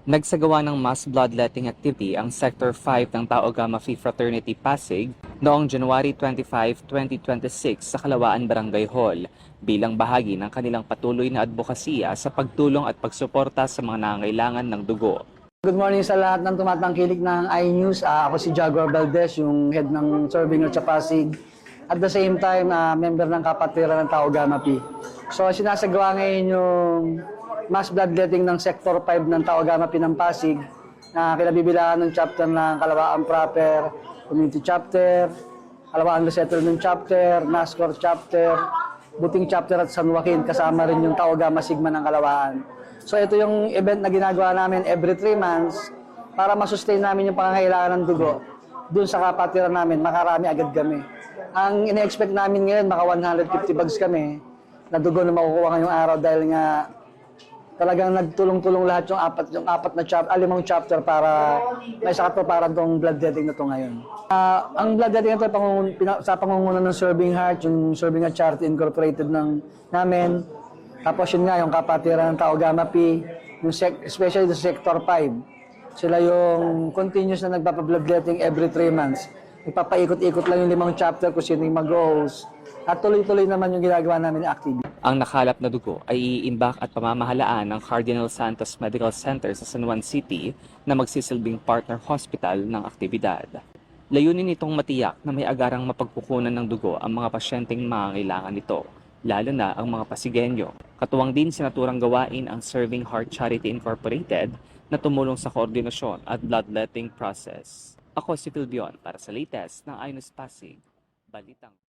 Nagsagawa ng mass bloodletting activity ang Sector 5 ng Tau Gamma Phi Fraternity Pasig noong January 25, 2026 sa Kalawaan Barangay Hall bilang bahagi ng kanilang patuloy na advokasya sa pagtulong at pagsuporta sa mga nangangailangan ng dugo. Good morning sa lahat ng tumatangkilik ng iNews. Ako si Jaguar Valdez, yung head ng Serving Heart sa Pasig. At the same time, member ng kapatiran ng Tau Gamma Phi. So sinasagawa ngayon yung mass bloodletting ng Sector 5 ng Tau Gamma Phi ng Pasig na kinabibilangan ng chapter ng Kalawaan Proper, Community Chapter, Kalawaan Resettlement Chapter, NASCOR Chapter, Buting Chapter at San Joaquin, kasama rin yung Tau Gamma Sigma ng Kalawaan. So ito yung event na ginagawa namin every 3 months para masustain namin yung pangangailangan ng dugo. Doon sa kapatiran namin, makarami agad kami. Ang ina-expect namin ngayon, maka 150 bags kami na dugo na makukuha ngayong araw dahil nga talagang nagtulong-tulong lahat yung apat na chapter, 5 chapter para may sakatuparan tong bloodletting na to ngayon. Ang bloodletting na to sa pangunguna ng Serving Heart, yung Serving Heart Charity Incorporated namin. Tapos yun nga, yung kapatiran ng Tau Gamma Phi, especially the Sector 5. Sila yung continuous na nagpapa-bloodletting every 3 months. Ipapaikot-ikot lang yung 5 chapter kung sino yung mag-host. At tuloy-tuloy naman yung ginagawa namin na activity. Ang nakalap na dugo ay iimbak at pamamahalaan ng Cardinal Santos Medical Center sa San Juan City na magsisilbing partner hospital ng aktibidad. Layunin nitong matiyak na may agarang mapagkukunan ng dugo ang mga pasyenteng mangangailangan nito, lalo na ang mga Pasigueño. Katuwang din sinaturang gawain ang Serving Heart Charity Incorporated na tumulong sa koordinasyon at bloodletting process. Ako si Phil Bion para sa latest ng iNews Pasig, Balitang.